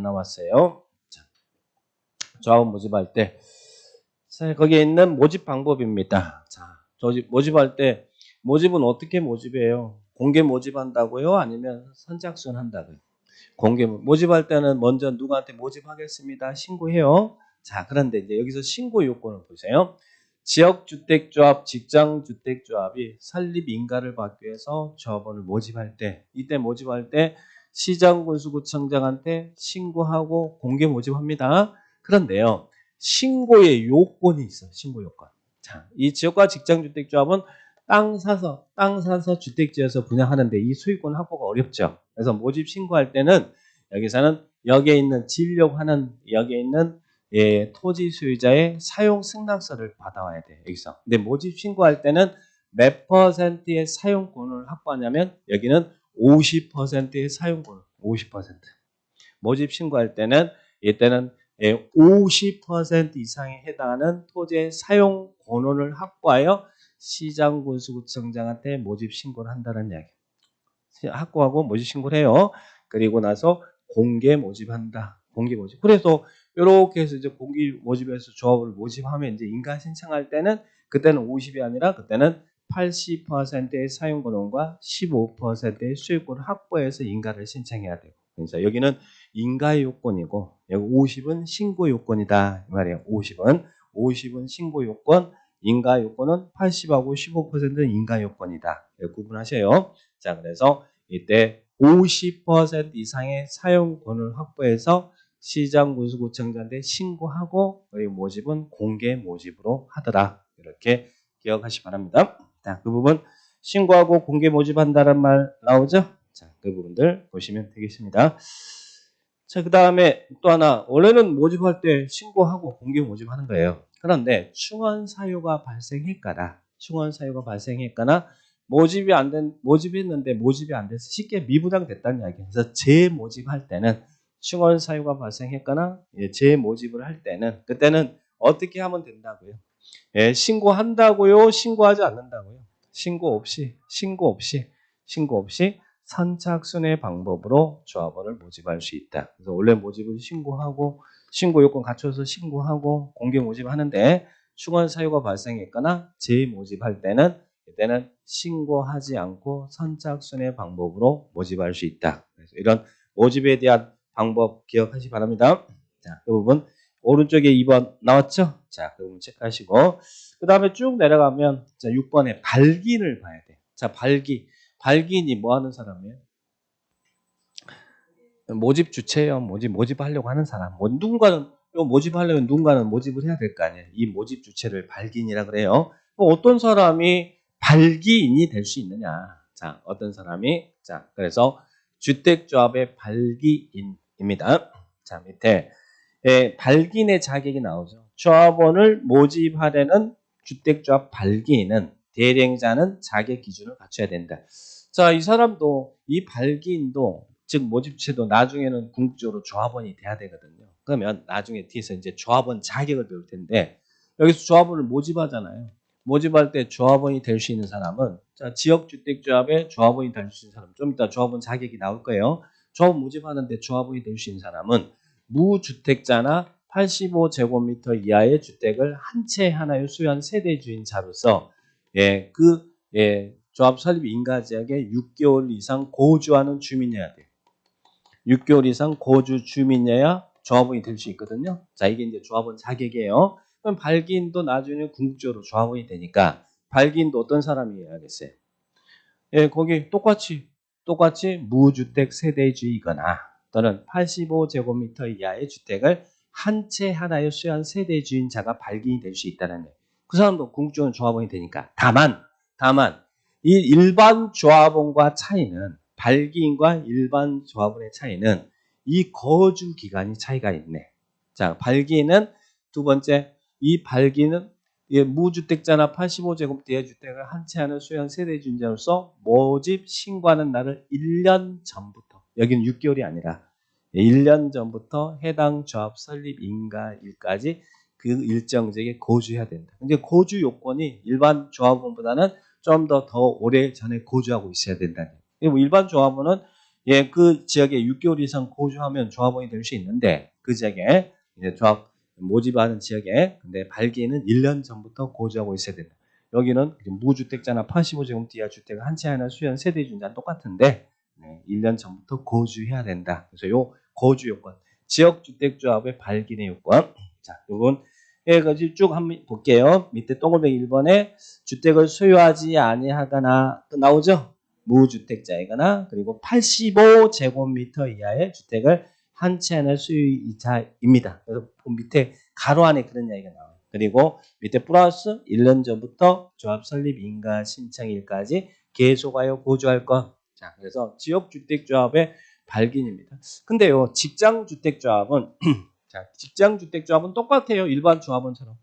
나왔어요. 자, 조합원 모집할 때 거기에 있는 모집 방법입니다. 자, 모집할 때 모집은 어떻게 모집해요? 공개 모집한다고요? 아니면 선착순 한다고요? 공개 모집할 때는 먼저 누구한테 모집하겠습니다. 신고해요. 자, 그런데 이제 여기서 신고 요건을 보세요. 지역주택조합, 직장주택조합이 설립 인가를 받기 위해서 조합원을 모집할 때, 이때 모집할 때 시장군수구청장한테 신고하고 공개 모집합니다. 그런데요, 신고의 요건이 있어요. 신고 요건. 자, 이 지역과 직장주택조합은 땅 사서 주택지어서 분양하는데 이 소유권 확보가 어렵죠. 그래서 모집 신고할 때는 여기서는 여기에 있는 여기에 있는 토지 소유자의 사용 승낙서를 받아와야 돼요. 여기서. 근데 모집 신고할 때는 몇 %의 사용권을 확보하냐면 여기는 50%의 사용권을 50%. 모집 신고할 때는 이때는 50% 이상에 해당하는 토지의 사용 권한을 확보하여 시장군수구청장한테 모집 신고를 한다는 이야기. 확보하고 모집 신고를 해요. 그리고 나서 공개 모집한다. 공개 모집. 그래서 이렇게 해서 이제 공개 모집에서 조합을 모집하면 이제 인가 신청할 때는 그때는 50이 아니라 그때는 80%의 사용 권한과 15%의 수익권을 확보해서 인가를 신청해야 돼요. 그래서 여기는 인가 요건이고 여기 50은 신고 요건이다 이 말이에요. 50은 신고 요건, 인가 요건은 80하고 15%는 인가 요건이다. 구분하세요. 자, 그래서 이때 50% 이상의 사용권을 확보해서 시장군수구청장한테 신고하고 그리고 모집은 공개 모집으로 하더라. 이렇게 기억하시 바랍니다. 자, 그 부분 신고하고 공개 모집한다는 말 나오죠? 자, 그 부분들 보시면 되겠습니다. 자, 그 다음에 또 하나, 원래는 모집할 때 신고하고 공개 모집하는 거예요. 그런데 충원 사유가 발생했거나 모집했는데 모집이 안 돼서 쉽게 미부당됐다는 이야기예요. 그래서 재모집할 때는 충원 사유가 발생했거나 재모집을 할 때는 그때는 어떻게 하면 된다고요? 신고한다고요? 신고하지 않는다고요? 신고 없이 선착순의 방법으로 조합원을 모집할 수 있다. 그래서 원래 모집을 신고하고 신고 요건 갖춰서 신고하고 공개 모집하는데 충원 사유가 발생했거나 재모집할 때는 이때는 신고하지 않고 선착순의 방법으로 모집할 수 있다. 그래서 이런 모집에 대한 방법 기억하시기 바랍니다. 자, 그 부분 오른쪽에 2번 나왔죠? 자, 그 부분 체크하시고 그 다음에 쭉 내려가면 자 6번에 발기인을 봐야 돼요. 자, 발기인이 뭐 하는 사람이에요? 모집 주체예요. 모집하려고 하는 사람. 누군가는 모집하려면 누군가는 모집을 해야 될 거 아니에요. 이 모집 주체를 발기인이라 그래요. 어떤 사람이 발기인이 될 수 있느냐? 자, 어떤 사람이 그래서 주택조합의 발기인입니다. 자, 밑에 발기인의 자격이 나오죠. 조합원을 모집하려는 주택조합 발기인은 대행자는 자격 기준을 갖춰야 된다. 자, 이 사람도 이 발기인도 즉 모집체도 나중에는 궁극적으로 조합원이 돼야 되거든요. 그러면 나중에 뒤에서 이제 조합원 자격을 배울 텐데 여기서 조합원을 모집하잖아요. 모집할 때 조합원이 될 수 있는 사람은 자, 지역주택조합의 조합원이 될 수 있는 사람 좀 이따 조합원 자격이 나올 거예요. 조합 모집하는데 조합원이 될 수 있는 사람은 무주택자나 85제곱미터 이하의 주택을 한 채 하나의 소유한 세대주인자로서 조합 설립 인가지역에 6개월 이상 거주하는 주민이어야 돼요. 6개월 이상 거주 주민이어야 조합원이 될 수 있거든요. 자, 이게 이제 조합원 자격이에요. 그럼 발기인도 나중에 궁극적으로 조합원이 되니까 발기인도 어떤 사람이어야겠어요? 거기 똑같이 무주택 세대주의거나 또는 85제곱미터 이하의 주택을 한 채 하나의 소유한 세대주인자가 발기인이 될 수 있다는 거예요. 그 사람도 궁극적으로 조합원이 되니까. 다만 이 일반 조합원과 차이는 발기인과 일반 조합원의 차이는 이 거주 기간이 차이가 있네. 자, 발기인은 두 번째 이 발기인은 무주택자나 85제곱미터 이하의 주택을 한 채 하는 소유한 세대주인자로서 모집 신고하는 날을 1년 전부터 여기는 6개월이 아니라 1년 전부터 해당 조합 설립 인가일까지 그 일정 지역에 거주해야 된다. 근데 거주 요건이 일반 조합원보다는 좀 더 오래 전에 거주하고 있어야 된다는 거예요. 일반 조합원은 예, 그 지역에 6개월 이상 거주하면 조합원이 될 수 있는데 그 지역에 이제 조합 모집하는 지역에 근데 발기인은 1년 전부터 거주하고 있어야 된다. 여기는 무주택자나 85제곱미터 이하 주택을 한 채 하나 수연 세대주자는 똑같은데 1년 전부터 거주해야 된다. 그래서 요 거주 요건, 지역주택조합의 발기인의 요건. 자, 요건 여기까지 쭉 한번 볼게요. 밑에 동글뱅이 1번에 주택을 소유하지 아니하거나 나오죠? 무주택자이거나 그리고 85제곱미터 이하의 주택을 한 채 하나 소유자입니다. 그래서 밑에 가로 안에 그런 이야기가 나와요. 그리고 밑에 플러스 1년 전부터 조합 설립 인가 신청일까지 계속하여 거주할 것. 자, 그래서 지역주택조합의 발기인입니다. 근데요, 직장주택조합은 자, 직장주택조합은 똑같아요. 일반 조합원처럼.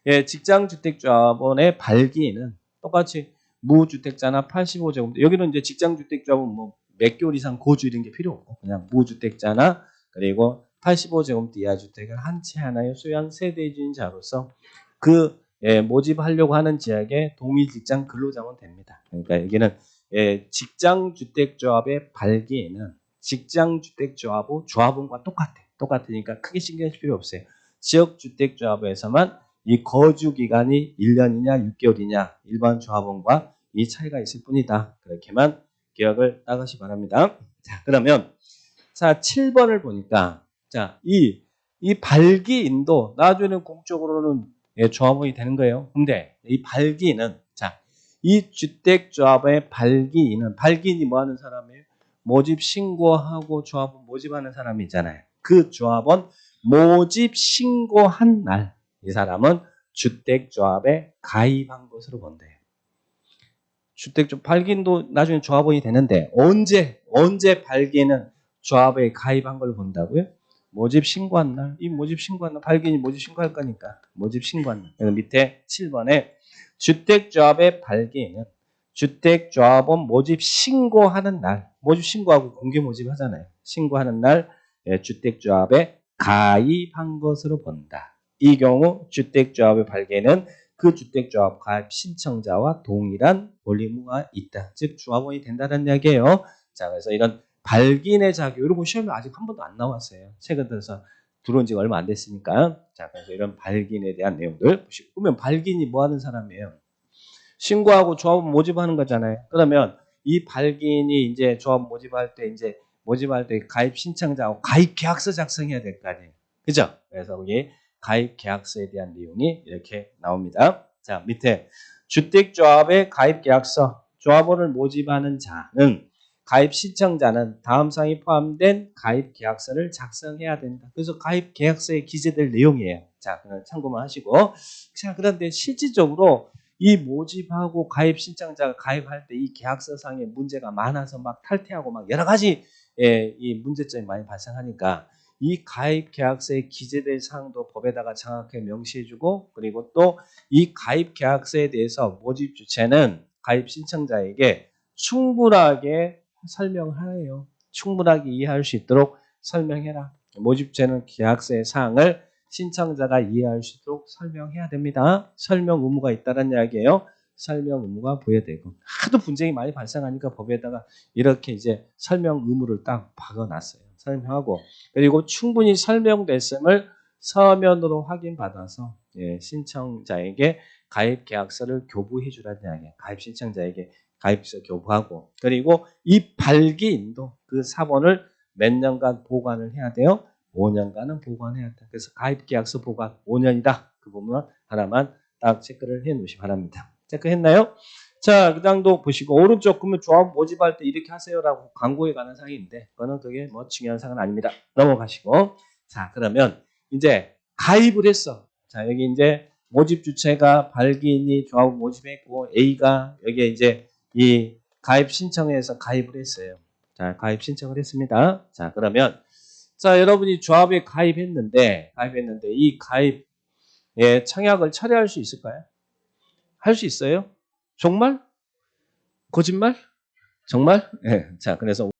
예, 직장주택조합원의 발기인은 똑같이 무주택자나 85제곱미터. 여기는 이제 직장주택조합은 뭐 몇 개월 이상 거주 이런 게 필요 없고 그냥 무주택자나 그리고 85제곱미터 이하 주택을 한 채 하나의 소유한 세대주인자로서 그 모집하려고 하는 지역에 동일 직장 근로자면 됩니다. 그러니까 여기는 직장주택조합의 발기인은 직장주택조합의 조합원과 똑같으니까 크게 신경 쓸 필요 없어요. 지역주택조합에서만 이 거주 기간이 1년이냐 6개월이냐 일반 조합원과 이 차이가 있을 뿐이다. 그렇게만 기억을 따가시 바랍니다. 자, 그러면 자 7번을 보니까 자, 이 발기인도 나중에는 공적으로는 조합원이 되는 거예요. 근데 이 발기인은 자, 이 주택조합의 발기인이 뭐 하는 사람이에요? 모집 신고하고 조합원 모집하는 사람이 있잖아요. 그 조합원 모집 신고한 날 이 사람은 주택조합에 가입한 것으로 본대요. 주택조합 발기인도 나중에 조합원이 되는데 언제 발기인은 조합에 가입한 걸 본다고요? 모집 신고한 날. 이 모집 신고한 날 발기인이 모집 신고할 거니까 모집 신고한 날. 그래서 밑에 7번에 주택조합의 발기인은 주택조합원 모집 신고하는 날. 모집 신고하고 공개 모집 하잖아요. 신고하는 날 주택조합에 가입한 것으로 본다. 이 경우 주택조합의 발기인은 그 주택조합 가입 신청자와 동일한 권리 의무가 있다. 즉 조합원이 된다는 이야기예요. 자, 그래서 이런 발기인의 자격, 이런 거 시험에 아직 한 번도 안 나왔어요. 최근 들어서 들어온 지가 얼마 안 됐으니까. 자, 그래서 이런 발기인에 대한 내용들 보시고. 그러면 발기인이 뭐 하는 사람이에요? 신고하고 조합원 모집하는 거잖아요. 그러면 이 발기인이 이제 조합 모집할 때 가입 신청자하고 가입 계약서 작성해야 될 거 아니에요. 그죠? 그래서 여기 가입 계약서에 대한 내용이 이렇게 나옵니다. 자, 밑에 주택조합의 가입 계약서, 조합원을 모집하는 자는 가입 신청자는 다음 사항이 포함된 가입 계약서를 작성해야 된다. 그래서 가입 계약서에 기재될 내용이에요. 자, 그냥 참고만 하시고. 자, 그런데 실질적으로 이 모집하고 가입 신청자가 가입할 때 이 계약서상에 문제가 많아서 막 탈퇴하고 막 여러 가지 이 문제점이 많이 발생하니까 이 가입 계약서에 기재될 사항도 법에다가 정확하게 명시해주고 그리고 또 이 가입 계약서에 대해서 모집 주체는 가입 신청자에게 충분하게 설명하래요. 충분하게 이해할 수 있도록 설명해라. 모집 주체는 계약서의 사항을 신청자가 이해할 수 있도록 설명해야 됩니다. 설명 의무가 있다는 이야기예요. 설명 의무가 부여되고 하도 분쟁이 많이 발생하니까 법에다가 이렇게 이제 설명 의무를 딱 박아놨어요. 설명하고 그리고 충분히 설명됐음을 서면으로 확인받아서 신청자에게 가입 계약서를 교부해 주라는 이야기예요. 가입 신청자에게 가입서 교부하고 그리고 이 발기인도 그 4번을 몇 년간 보관을 해야 돼요? 5년간은 보관해야 한다. 그래서 가입 계약서 보관 5년이다. 그 부분 하나만 딱 체크를 해 놓으시 기 바랍니다. 체크했나요? 자, 그 장도 보시고 오른쪽 그러면 조합 모집할 때 이렇게 하세요라고 광고에 관한 사항인데 그거는 그게 뭐 중요한 사항은 아닙니다. 넘어가시고 자, 그러면 이제 가입을 했어. 자, 여기 이제 모집 주체가 발기인이 조합 모집했고 A가 여기에 이제 이 가입 신청해서 가입을 했어요. 자, 가입 신청을 했습니다. 자, 그러면 자, 여러분이 조합에 가입했는데 이 가입 청약을 철회할 수 있을까요? 할 수 있어요? 정말? 거짓말? 정말? 자, 그래서